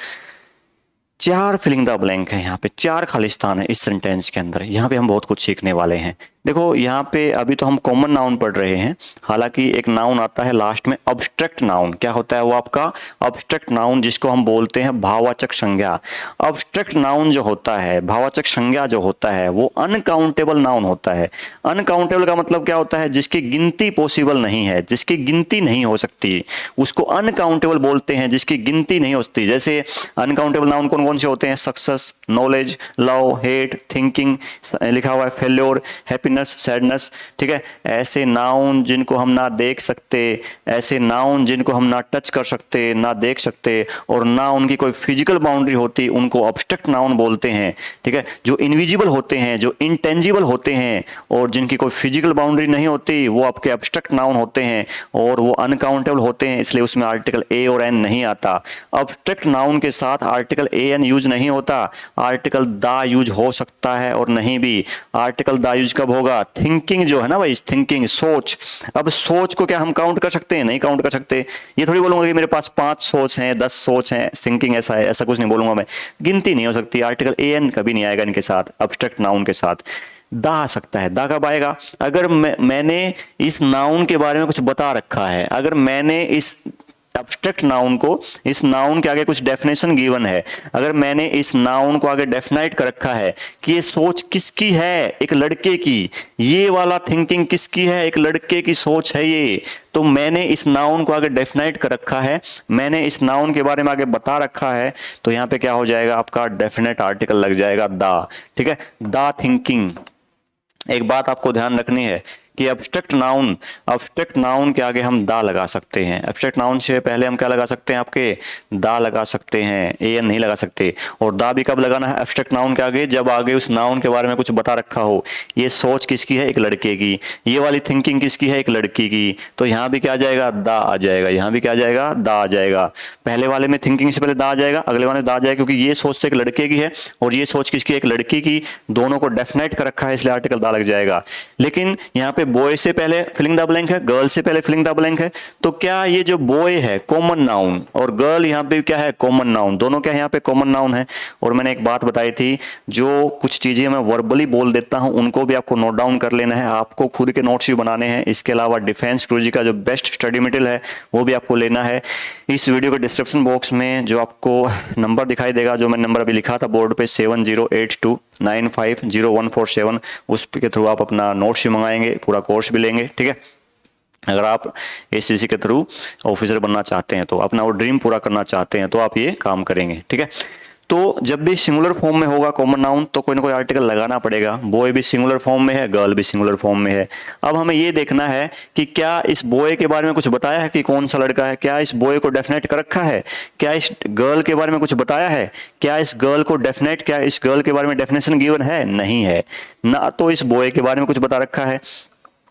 4 filling the blank है यहाँ पे, 4 खालिस्तान है इस सेंटेंस के अंदर। यहाँ पे हम बहुत कुछ सीखने वाले हैं। देखो यहाँ पे अभी तो हम कॉमन नाउन पढ़ रहे हैं, हालांकि एक नाउन आता है लास्ट में, अब्स्ट्रैक्ट नाउन। क्या होता है वो आपका, अब्स्ट्रैक्ट नाउन, जिसको हम बोलते हैं भाववाचक संज्ञा। अब्स्ट्रैक्ट नाउन जो होता है, भाववाचक संज्ञा जो होता है, वो अनकाउंटेबल नाउन होता है। अनकाउंटेबल का मतलब क्या होता है, जिसकी गिनती पॉसिबल नहीं है, जिसकी गिनती नहीं हो सकती, उसको अनकाउंटेबल बोलते हैं, जिसकी गिनती नहीं हो सकती। जैसे अनकाउंटेबल नाउन कौन कौन से होते हैं, success, knowledge, love, hate, thinking, लिखा हुआ है फेल्योर, हैप्पीनेस, हैप्पीनेस, सैडनेस, ठीक है। ऐसे नाउन जिनको हम ना देख सकते, ऐसे नाउन जिनको हम ना टच कर सकते, ना देख सकते, और ना उनकी कोई फिजिकल बाउंड्री होती, उनको एब्स्ट्रैक्ट नाउन बोलते हैं, ठीक है। जो इनविजिबल होते हैं, जो इंटेंजिबल होते हैं और जिनकी कोई फिजिकल बाउंड्री नहीं होती, वो आपके एब्स्ट्रैक्ट नाउन होते हैं और वो अनकाउंटेबल होते हैं, इसलिए उसमें आर्टिकल ए और एन नहीं आता। एब्स्ट्रैक्ट नाउन के साथ आर्टिकल ए एन यूज नहीं होता, आर्टिकल दा यूज हो सकता है और नहीं भी। आर्टिकल दा यूज कब होगा? थिंकिंग जो है ना भाई, थिंकिंग, सोच। अब सोच को क्या हम काउंट कर सकते हैं? नहीं काउंट कर सकते। ये थोड़ी बोलूंगा कि मेरे पास 5 सोच हैं, 10 सोच हैं, थिंकिंग ऐसा है, ऐसा कुछ नहीं बोलूंगा मैं। गिनती नहीं हो सकती। आर्टिकल ए एन कभी नहीं आएगा इनके साथ, एब्स्ट्रैक्ट नाउन के साथ। दा आ सकता है। दा कब आएगा? अगर मैंने इस नाउन के बारे में कुछ बता रखा है, अगर मैंने इस एब्स्ट्रैक्ट नाउन को, इस नाउन के आगे कुछ डेफिनेशन गिवन है, अगर मैंने इस नाउन को आगे डेफिनाइट कर रखा है कि ये सोच किसकी है? एक लड़के की। ये वाला थिंकिंग किसकी है? एक लड़के की सोच है ये। तो मैंने इस नाउन को आगे डेफिनाइट कर रखा है, मैंने इस नाउन के बारे में आगे बता रखा है, तो यहां पे क्या हो जाएगा? आपका डेफिनेट आर्टिकल लग जाएगा दा, ठीक है। दा थिंकिंग। एक बात आपको ध्यान रखनी है कि एब्स्ट्रैक्ट नाउन के आगे हम दा लगा सकते हैं। एब्स्ट्रैक्ट नाउन से पहले हम क्या लगा सकते हैं? आपके दा लगा सकते हैं, ए एन नहीं लगा सकते। और दा भी कब लगाना है एब्स्ट्रैक्ट नाउन के आगे? जब आगे उस नाउन के बारे में कुछ बता रखा हो। ये सोच किसकी है? एक लड़के की। ये वाली थिंकिंग किसकी है? एक लड़की की। तो यहाँ भी क्या आ जाएगा? दा आ जाएगा। यहाँ भी क्या आ जाएगा? दा आ जाएगा। पहले वाले में थिंकिंग से पहले दा आ जाएगा, अगले वाले में दा आ जाएगा, क्योंकि ये सोच तो एक लड़के की है और ये सोच किसकी? एक लड़की की। दोनों को डेफिनेट कर रखा है, इसलिए आर्टिकल दा लग जाएगा। लेकिन यहाँ पे बॉय से पहले फिलिंग द ब्लैंक है, गर्ल से पहले फिलिंग द ब्लैंक है। तो क्या ये जो बॉय है कॉमन नाउन और गर्ल यहाँ पे क्या है? Common noun. दोनों क्या है यहाँ पे? कॉमन नाउन है। और मैंने एक बात बताई थी, जो कुछ चीजें मैं वर्बली बोल देता हूं उनको भी आपको नोट डाउन कर लेना है, आपको खुद के नोट्स भी बनाने हैं। इसके अलावा डिफेंस गुरुजी का जो बेस्ट स्टडी मटेरियल है वो भी आपको लेना है। इस वीडियो के डिस्क्रिप्शन बॉक्स में जो आपको नंबर दिखाई देगा, जो मैंने नंबर अभी लिखा था बोर्ड पे 7082950147, उस के थ्रू आप अपना नोट्स भी मंगाएंगे, पूरा कोर्स भी लेंगे, ठीक है। अगर आप एससीसी के थ्रू ऑफिसर बनना चाहते हैं, तो अपना वो ड्रीम पूरा करना चाहते हैं, तो आप ये काम करेंगे, ठीक है। तो जब भी सिंगुलर फॉर्म में होगा कॉमन नाउन, तो कोई ना कोई आर्टिकल लगाना पड़ेगा। बॉय भी सिंगुलर फॉर्म में है, गर्ल भी सिंगुलर फॉर्म में है। अब हमें ये देखना है कि क्या इस बॉय के बारे में कुछ बताया है कि कौन सा लड़का है? क्या इस बॉय को डेफिनेट कर रखा है? क्या इस गर्ल के बारे में कुछ बताया है? क्या इस गर्ल को डेफिनेट, क्या इस गर्ल के बारे में डेफिनेशन गिवन है? नहीं है। ना तो इस बॉय के बारे में कुछ बता रखा है,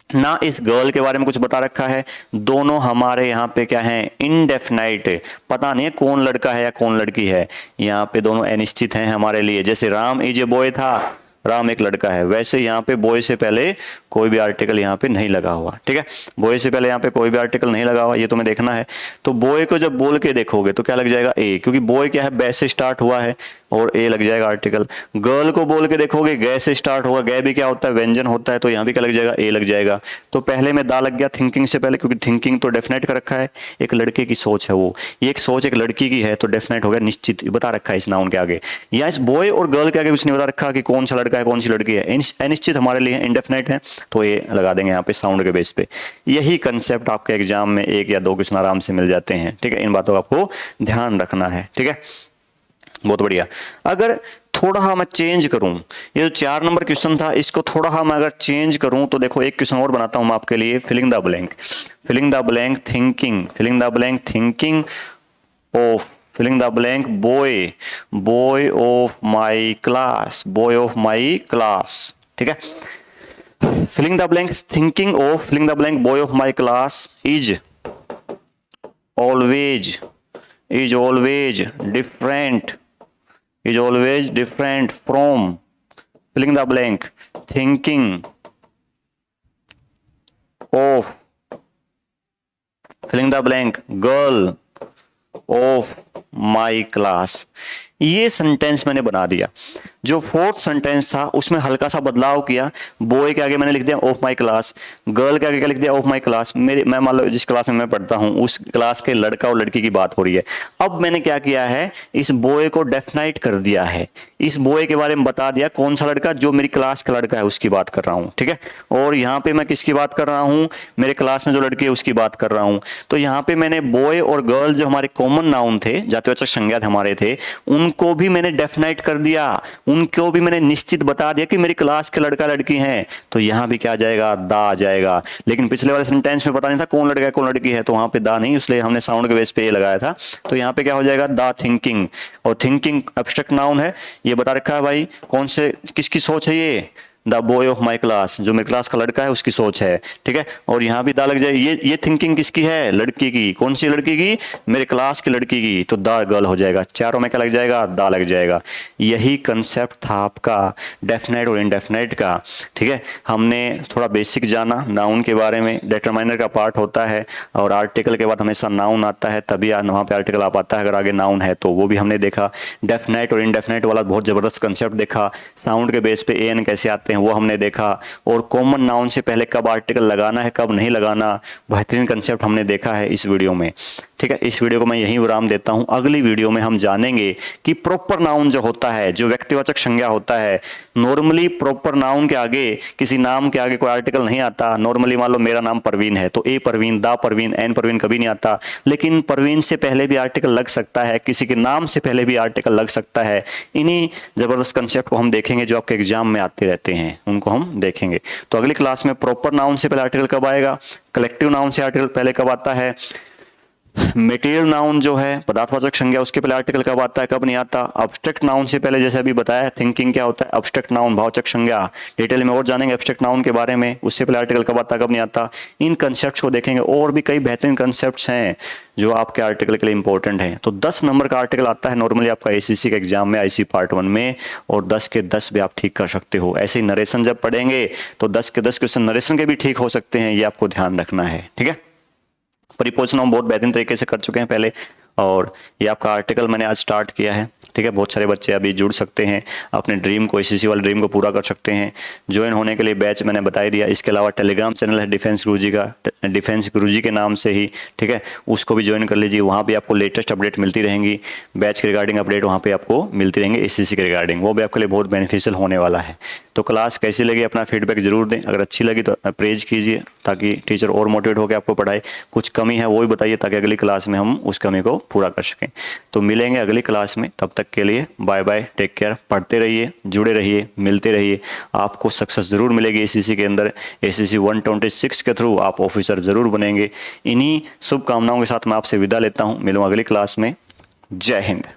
ना इस गर्ल के बारे में कुछ बता रखा है। दोनों हमारे यहाँ पे क्या है? इनडेफिनाइट। पता नहीं है कौन लड़का है या कौन लड़की है। यहाँ पे दोनों अनिश्चित हैं हमारे लिए। जैसे राम इज ए बॉय था, राम एक लड़का है, वैसे यहाँ पे बॉय से पहले कोई भी आर्टिकल यहाँ पे नहीं लगा हुआ, ठीक है। बॉय से पहले यहाँ पे कोई भी आर्टिकल नहीं लगा हुआ, ये तुम्हें देखना है। तो बॉय को जब बोल के देखोगे तो क्या लग जाएगा? ए, क्योंकि बॉय क्या है? बै से स्टार्ट हुआ है और ए लग जाएगा आर्टिकल। गर्ल को बोल के देखोगे, गै से स्टार्ट होगा, गै भी क्या होता है? व्यंजन होता है, तो यहाँ भी क्या लग जाएगा? ए लग जाएगा। तो पहले में दा लग गया थिंकिंग से पहले, क्योंकि थिंकिंग तो डेफिनेट कर रखा है, एक लड़के की सोच है वो। ये एक सोच एक लड़की की है, तो डेफिनेट हो गया, निश्चित बता रखा है इस नाउन के आगे। या इस बॉय और गर्ल के आगे कुछ नहीं बता रखा कि कौन सा लड़का है कौन सी लड़की है, अनिश्चित हमारे लिए इंडेफिनेट है, तो ये लगा देंगे यहाँ पे साउंड के बेस पे। यही कंसेप्ट आपके एग्जाम में 1 या 2 क्वेश्चन आराम से मिल जाते हैं, ठीक है। इन बातों का आपको ध्यान रखना है, ठीक है। बहुत बढ़िया। अगर थोड़ा मैं चेंज करूं, ये जो 4 नंबर क्वेश्चन था, इसको थोड़ा मैं अगर चेंज करूं, तो देखो एक क्वेश्चन और बनाता हूं मैं आपके लिए। Filling the blank, filling the blank thinking, filling the blank thinking of, filling the blank boy, boy of my class, boy of my class, ठीक है। Filling the blank thinking of, filling the blank boy of my class is always, is always different, is always different from, filling the blank, thinking of, filling the blank, girl of my class। ये sentence मैंने बना दिया। जो 4th sentence था उसमें हल्का सा बदलाव किया। बॉय के आगे मैंने लिख दिया ऑफ माई क्लास, गर्ल के आगे क्या लिख दिया? Of my class. मैं मान लो जिस क्लास में मैं पढ़ता हूं उस क्लास के लड़का और लड़की की बात हो रही है। अब मैंने क्या किया है? इस बॉय को डेफिनाइट कर दिया है, इस बॉय के बारे में बता दिया कौन सा लड़का, जो मेरी क्लास का लड़का है उसकी बात कर रहा हूं, ठीक है। और यहाँ पे मैं किसकी बात कर रहा हूं? मेरे क्लास में जो लड़की है उसकी बात कर रहा हूं। तो यहाँ पे मैंने बॉय और गर्ल जो हमारे कॉमन नाउन थे, जातिवाचक संज्ञा हमारे थे, उनको उनको भी मैंने डेफिनाइट कर दिया, उनको भी मैंने निश्चित बता दिया कि मेरी क्लास के लड़का लड़की हैं, तो यहाँ भी क्या आ जाएगा, दा आ जाएगा। लेकिन पिछले वाले सेंटेंस में पता नहीं था कौन लड़का है कौन लड़की है, तो वहां पे दा नहीं, इसलिए हमने साउंड के बेस पे ये लगाया था। तो यहाँ पे क्या हो जाएगा, दा थिंकिंग। और थिंकिंग एब्स्ट्रैक्ट नाउन है, ये बता रखा है भाई कौन से किसकी सोच है, ये the boy of my class, जो मेरी क्लास का लड़का है उसकी सोच है, ठीक है। और यहाँ भी दा लग जाए, ये थिंकिंग किसकी है, लड़की की। कौन सी लड़की की, मेरे क्लास की लड़की की, तो द गर्ल हो जाएगा। चारों में क्या लग जाएगा, दा लग जाएगा। यही कंसेप्ट था आपका डेफिनेट और इनडेफिनेट का, ठीक है। हमने थोड़ा बेसिक जाना नाउन के बारे में, डिटरमाइनर का पार्ट होता है और आर्टिकल के बाद हमेशा नाउन आता है, तभी वहाँ पे आर्टिकल आ पाता है, अगर आगे नाउन है तो वो भी हमने देखा। डेफिनेट और इनडेफिनेट वाला बहुत जबरदस्त कंसेप्ट देखा। साउंड के बेस पे एन कैसे आते हैं वो हमने देखा। और कॉमन नाउन से पहले कब आर्टिकल लगाना है कब नहीं लगाना, बेहतरीन कंसेप्ट हमने देखा है इस वीडियो में, ठीक है। इस वीडियो को मैं यहीं विराम देता हूं। अगली वीडियो में हम जानेंगे कि प्रॉपर नाउन जो होता है, जो व्यक्तिवाचक संज्ञा होता है, नॉर्मली प्रॉपर नाउन के आगे, किसी नाम के आगे कोई आर्टिकल नहीं आता। नॉर्मली मान लो मेरा नाम परवीन है, तो ए परवीन, दा परवीन, एन परवीन कभी नहीं आता। लेकिन परवीन से पहले भी आर्टिकल लग सकता है, किसी के नाम से पहले भी आर्टिकल लग सकता है। इन्हीं जबरदस्त कंसेप्ट को हम देखेंगे जो आपके एग्जाम में आते रहते हैं, उनको हम देखेंगे। तो अगली क्लास में प्रॉपर नाउन से पहले आर्टिकल कब आएगा, कलेक्टिव नाउन से आर्टिकल पहले कब आता है, मेटेरियल नाउन जो है पदार्थवाचक संज्ञा, उसके पहले आर्टिकल कब आता है कब नहीं आता। अब्स्ट्रैक्ट नाउन से पहले, जैसे अभी बताया थिंकिंग क्या होता है, अब्स्ट्रैक्ट नाउन भाववाचक संज्ञा, डिटेल में और जानेंगे अब्स्ट्रैक्ट नाउन के बारे में, उससे पहले आर्टिकल कब आता कब नहीं आता। इन कंसेप्ट्स को देखेंगे। और भी कई बेहतरीन कंसेप्ट्स हैं जो आपके आर्टिकल के लिए इंपॉर्टेंट है। तो 10 नंबर का आर्टिकल आता है नॉर्मली आपका एसीसी के एग्जाम में, आईसी पार्ट 1 में, और 10 के 10 भी आप ठीक कर सकते हो। ऐसे ही नरेशन जब पढ़ेंगे तो 10 के 10 क्वेश्चन नरेशन के भी ठीक हो सकते हैं, ये आपको ध्यान रखना है, ठीक है। प्रीपोजिशन हम बहुत बेहतरीन तरीके से कर चुके हैं पहले, और ये आपका आर्टिकल मैंने आज स्टार्ट किया है, ठीक है। बहुत सारे बच्चे अभी जुड़ सकते हैं, अपने ड्रीम को, एसीसी वाले ड्रीम को पूरा कर सकते हैं। ज्वाइन होने के लिए बैच मैंने बता दिया। इसके अलावा टेलीग्राम चैनल है डिफेंस गुरुजी का, डिफेंस गुरुजी के नाम से ही, ठीक है, उसको भी ज्वाइन कर लीजिए। वहाँ भी आपको लेटेस्ट अपडेट मिलती रहेंगी, बैच के रिगार्डिंग अपडेट वहाँ पे आपको मिलती रहेंगे, एसीसी के रिगार्डिंग, वो भी आपके लिए बहुत बेनिफिशियल होने वाला है। तो क्लास कैसी लगी अपना फीडबैक जरूर दें, अगर अच्छी लगी तो प्रेज कीजिए ताकि टीचर और मोटिवेट होकर आपको पढ़ाए। कुछ कमी है वो भी बताइए ताकि अगली क्लास में हम उस कमी को पूरा कर सकें। तो मिलेंगे अगली क्लास में, तब तक के लिए बाय बाय, टेक केयर। पढ़ते रहिए, जुड़े रहिए, मिलते रहिए, आपको सक्सेस जरूर मिलेगी एसीसी के अंदर। एसीसी 126 के थ्रू आप ऑफिसर जरूर बनेंगे। इन्हीं शुभकामनाओं के साथ मैं आपसे विदा लेता हूँ, मिलूँ अगली क्लास में। जय हिंद।